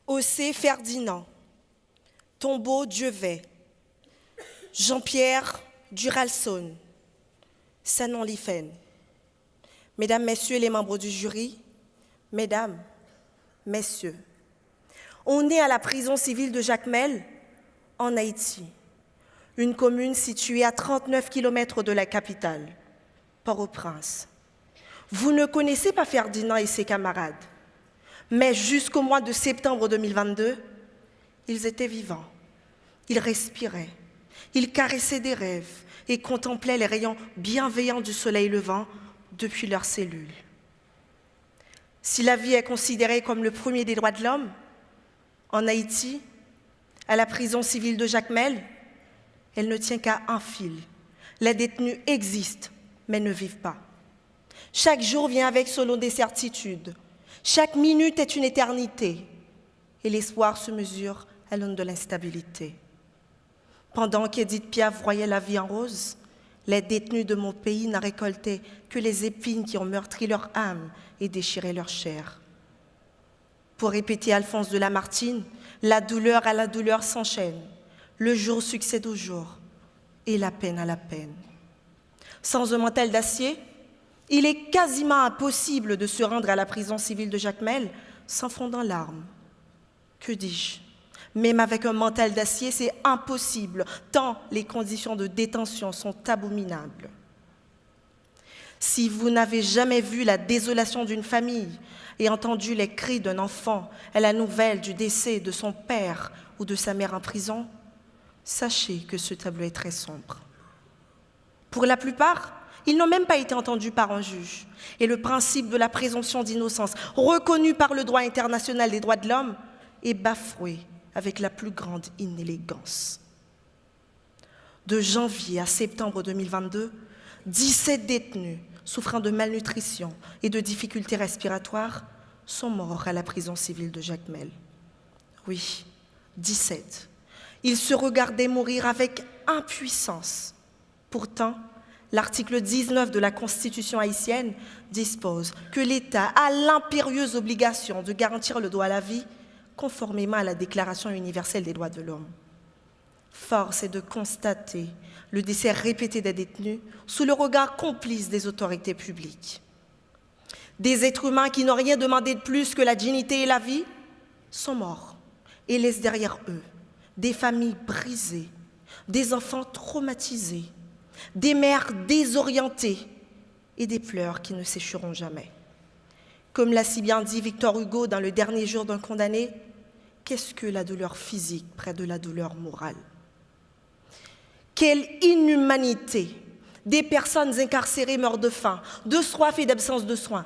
José Ferdinand, Tombeau Dieuvay, Jean-Pierre Duralson, Sanon Lifen. Mesdames, Messieurs les membres du jury, Mesdames, Messieurs, on est à la prison civile de Jacmel, en Haïti, une commune située à 39 km de la capitale, Port-au-Prince. Vous ne connaissez pas Ferdinand et ses camarades, mais jusqu'au mois de septembre 2022, ils étaient vivants, ils respiraient, ils caressaient des rêves et contemplaient les rayons bienveillants du soleil levant depuis leurs cellules. Si la vie est considérée comme le premier des droits de l'homme, en Haïti, à la prison civile de Jacmel, elle ne tient qu'à un fil. Les détenus existent, mais ne vivent pas. Chaque jour vient avec son lot des certitudes. Chaque minute est une éternité. Et l'espoir se mesure à l'aune de l'instabilité. Pendant qu'Édith Piaf voyait la vie en rose, les détenus de mon pays n'ont récolté que les épines qui ont meurtri leur âme et déchiré leur chair. Pour répéter Alphonse de Lamartine, la douleur à la douleur s'enchaîne, le jour succède au jour et la peine à la peine. Sans un mental d'acier, il est quasiment impossible de se rendre à la prison civile de Jacmel sans fondre en larmes. Que dis-je? Même avec un mental d'acier, c'est impossible, tant les conditions de détention sont abominables. Si vous n'avez jamais vu la désolation d'une famille et entendu les cris d'un enfant à la nouvelle du décès de son père ou de sa mère en prison, sachez que ce tableau est très sombre. Pour la plupart, ils n'ont même pas été entendus par un juge. Et le principe de la présomption d'innocence, reconnu par le droit international des droits de l'homme, est bafoué avec la plus grande inélégance. De janvier à septembre 2022, 17 détenus souffrant de malnutrition et de difficultés respiratoires sont morts à la prison civile de Jacmel. Oui, 17. Ils se regardaient mourir avec impuissance. Pourtant, l'article 19 de la Constitution haïtienne dispose que l'État a l'impérieuse obligation de garantir le droit à la vie conformément à la Déclaration universelle des droits de l'homme. Force est de constater le décès répété des détenus sous le regard complice des autorités publiques. Des êtres humains qui n'ont rien demandé de plus que la dignité et la vie sont morts et laissent derrière eux des familles brisées, des enfants traumatisés, des mères désorientées et des pleurs qui ne sécheront jamais. Comme l'a si bien dit Victor Hugo dans Le dernier jour d'un condamné, qu'est-ce que la douleur physique près de la douleur morale? Quelle inhumanité! Des personnes incarcérées meurent de faim, de soif et d'absence de soins.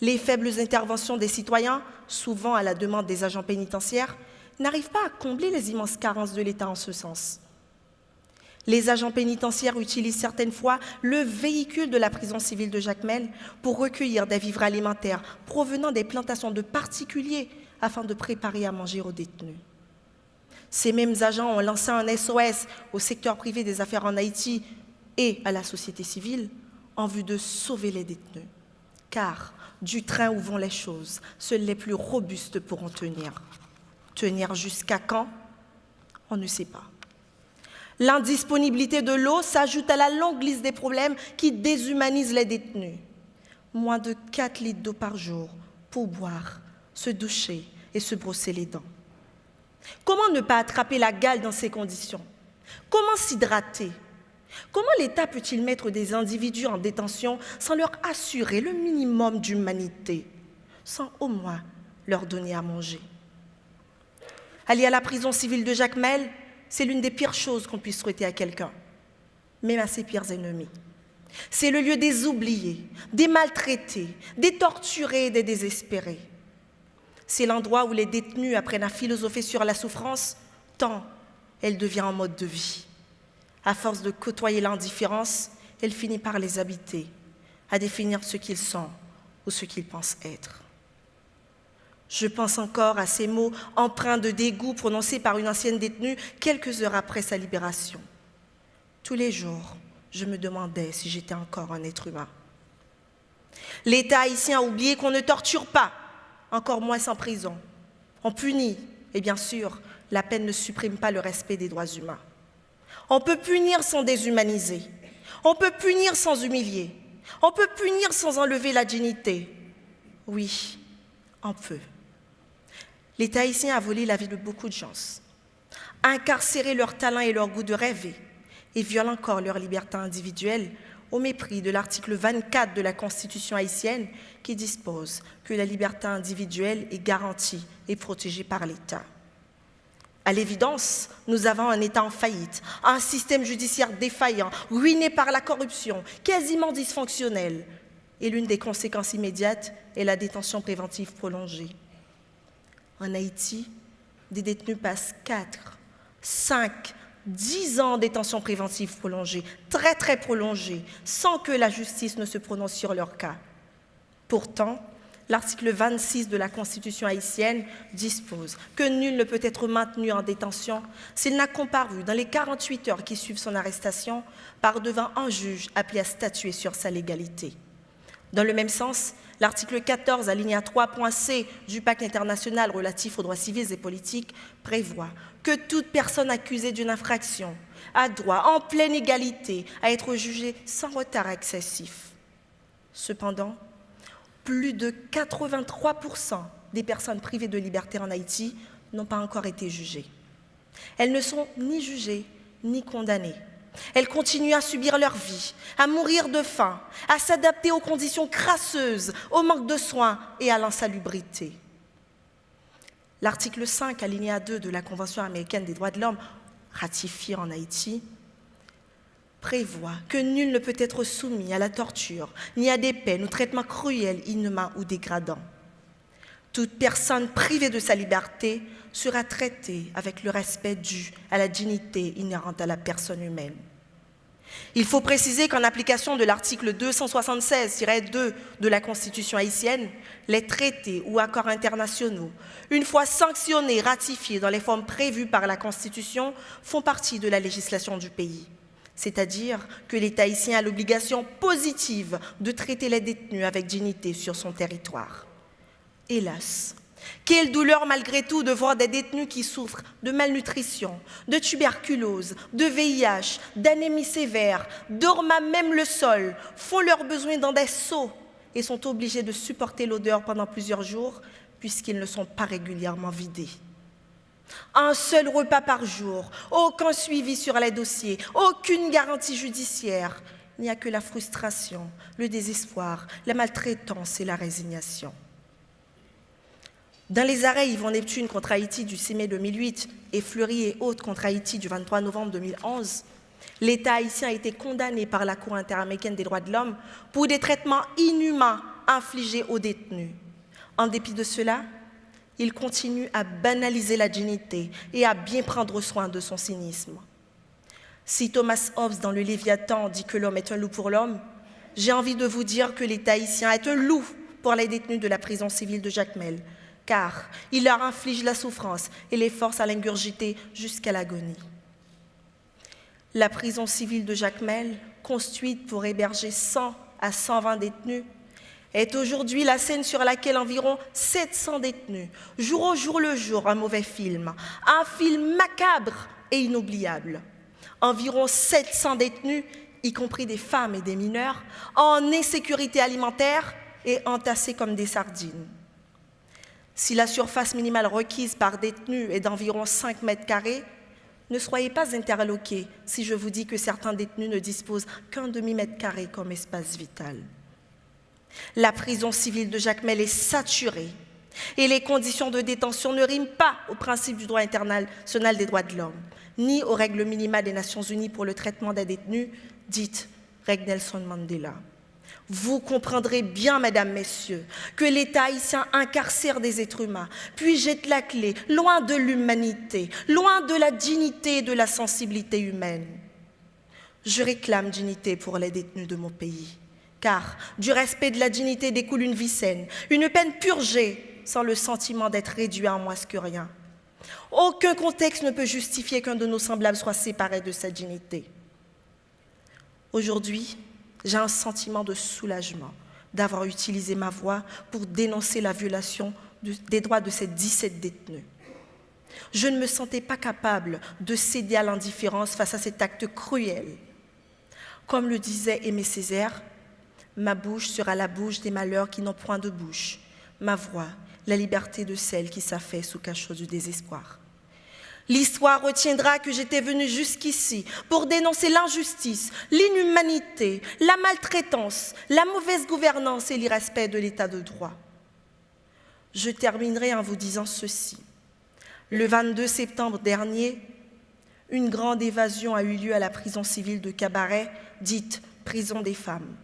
Les faibles interventions des citoyens, souvent à la demande des agents pénitentiaires, n'arrivent pas à combler les immenses carences de l'État en ce sens. Les agents pénitentiaires utilisent certaines fois le véhicule de la prison civile de Jacmel pour recueillir des vivres alimentaires provenant des plantations de particuliers afin de préparer à manger aux détenus. Ces mêmes agents ont lancé un SOS au secteur privé des affaires en Haïti et à la société civile en vue de sauver les détenus. Car du train où vont les choses, seuls les plus robustes pourront tenir. Tenir jusqu'à quand? On ne sait pas. L'indisponibilité de l'eau s'ajoute à la longue liste des problèmes qui déshumanisent les détenus. Moins de 4 litres d'eau par jour pour boire, se doucher et se brosser les dents. Comment ne pas attraper la gale dans ces conditions? Comment s'hydrater? Comment l'État peut-il mettre des individus en détention sans leur assurer le minimum d'humanité, sans au moins leur donner à manger? Aller à la prison civile de Jacmel, c'est l'une des pires choses qu'on puisse souhaiter à quelqu'un, même à ses pires ennemis. C'est le lieu des oubliés, des maltraités, des torturés et des désespérés. C'est l'endroit où les détenus apprennent à philosopher sur la souffrance, tant elle devient un mode de vie. À force de côtoyer l'indifférence, elle finit par les habiter, à définir ce qu'ils sont ou ce qu'ils pensent être. Je pense encore à ces mots empreints de dégoût prononcés par une ancienne détenue quelques heures après sa libération. Tous les jours, je me demandais si j'étais encore un être humain. L'État haïtien a oublié qu'on ne torture pas, encore moins en prison. On punit, et bien sûr, la peine ne supprime pas le respect des droits humains. On peut punir sans déshumaniser. On peut punir sans humilier. On peut punir sans enlever la dignité. Oui, on peut. L'État haïtien a volé la vie de beaucoup de gens, a incarcéré leur talent et leur goût de rêver, et viole encore leur liberté individuelle au mépris de l'article 24 de la Constitution haïtienne qui dispose que la liberté individuelle est garantie et protégée par l'État. À l'évidence, nous avons un État en faillite, un système judiciaire défaillant, ruiné par la corruption, quasiment dysfonctionnel. Et l'une des conséquences immédiates est la détention préventive prolongée. En Haïti, des détenus passent 4, 5, 10 ans en détention préventive prolongée, très très prolongée, sans que la justice ne se prononce sur leur cas. Pourtant, l'article 26 de la Constitution haïtienne dispose que nul ne peut être maintenu en détention s'il n'a comparu dans les 48 heures qui suivent son arrestation par devant un juge appelé à statuer sur sa légalité. Dans le même sens, l'article 14, alinéa 3.c du Pacte international relatif aux droits civils et politiques prévoit que toute personne accusée d'une infraction a droit, en pleine égalité, à être jugée sans retard excessif. Cependant, plus de 83% des personnes privées de liberté en Haïti n'ont pas encore été jugées. Elles ne sont ni jugées ni condamnées. Elles continuent à subir leur vie, à mourir de faim, à s'adapter aux conditions crasseuses, au manque de soins et à l'insalubrité. L'article 5, alinéa 2 de la Convention américaine des droits de l'homme, ratifiée en Haïti, prévoit que nul ne peut être soumis à la torture, ni à des peines ou traitements cruels, inhumains ou dégradants. Toute personne privée de sa liberté sera traitée avec le respect dû à la dignité inhérente à la personne humaine. Il faut préciser qu'en application de l'article 276-2 de la Constitution haïtienne, les traités ou accords internationaux, une fois sanctionnés, ratifiés dans les formes prévues par la Constitution, font partie de la législation du pays. C'est-à-dire que l'État haïtien a l'obligation positive de traiter les détenus avec dignité sur son territoire. Hélas, quelle douleur malgré tout de voir des détenus qui souffrent de malnutrition, de tuberculose, de VIH, d'anémie sévère, dorment à même le sol, font leurs besoins dans des seaux et sont obligés de supporter l'odeur pendant plusieurs jours puisqu'ils ne sont pas régulièrement vidés. Un seul repas par jour, aucun suivi sur les dossiers, aucune garantie judiciaire. Il n'y a que la frustration, le désespoir, la maltraitance et la résignation. Dans les arrêts Yvon Neptune contre Haïti du 6 mai 2008 et Fleury et autres contre Haïti du 23 novembre 2011, l'État haïtien a été condamné par la Cour interaméricaine des droits de l'homme pour des traitements inhumains infligés aux détenus. En dépit de cela, il continue à banaliser la dignité et à bien prendre soin de son cynisme. Si Thomas Hobbes dans le Léviathan dit que l'homme est un loup pour l'homme, j'ai envie de vous dire que l'État haïtien est un loup pour les détenus de la prison civile de Jacmel, car il leur inflige la souffrance et les force à l'ingurgiter jusqu'à l'agonie. La prison civile de Jacmel, construite pour héberger 100 à 120 détenus, est aujourd'hui la scène sur laquelle environ 700 détenus jouent au jour le jour un mauvais film, un film macabre et inoubliable. Environ 700 détenus, y compris des femmes et des mineurs, en insécurité alimentaire et entassés comme des sardines. Si la surface minimale requise par détenu est d'environ 5 mètres carrés, ne soyez pas interloqués si je vous dis que certains détenus ne disposent qu'un demi-mètre carré comme espace vital. La prison civile de Jacmel est saturée et les conditions de détention ne riment pas au principe du droit international des droits de l'homme, ni aux règles minimales des Nations Unies pour le traitement des détenus, dites règles Nelson Mandela. Vous comprendrez bien, mesdames, messieurs, que l'État haïtien incarcère des êtres humains, puis jette la clé, loin de l'humanité, loin de la dignité et de la sensibilité humaine. Je réclame dignité pour les détenus de mon pays, car du respect de la dignité découle une vie saine, une peine purgée sans le sentiment d'être réduit à moins que rien. Aucun contexte ne peut justifier qu'un de nos semblables soit séparé de sa dignité. Aujourd'hui, j'ai un sentiment de soulagement d'avoir utilisé ma voix pour dénoncer la violation des droits de ces 17 détenus. Je ne me sentais pas capable de céder à l'indifférence face à cet acte cruel. Comme le disait Aimé Césaire, « Ma bouche sera la bouche des malheurs qui n'ont point de bouche, ma voix, la liberté de celles qui s'affaissent sous cachot du désespoir. » L'histoire retiendra que j'étais venue jusqu'ici pour dénoncer l'injustice, l'inhumanité, la maltraitance, la mauvaise gouvernance et l'irrespect de l'état de droit. Je terminerai en vous disant ceci. Le 22 septembre dernier, une grande évasion a eu lieu à la prison civile de Cabaret, dite prison des femmes.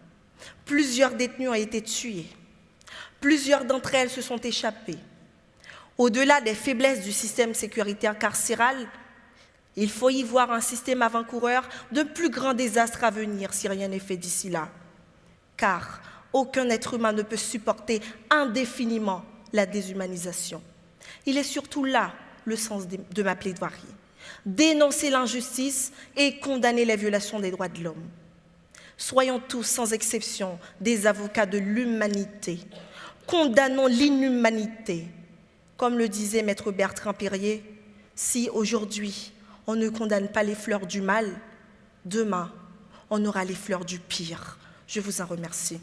Plusieurs détenues ont été tuées. Plusieurs d'entre elles se sont échappées. Au-delà des faiblesses du système sécuritaire carcéral, il faut y voir un système avant-coureur de plus grands désastres à venir si rien n'est fait d'ici là. Car aucun être humain ne peut supporter indéfiniment la déshumanisation. Il est surtout là le sens de ma plaidoirie. Dénoncer l'injustice et condamner les violations des droits de l'homme. Soyons tous, sans exception, des avocats de l'humanité. Condamnons l'inhumanité. Comme le disait maître Bertrand Périer, si aujourd'hui on ne condamne pas les fleurs du mal, demain on aura les fleurs du pire. Je vous en remercie.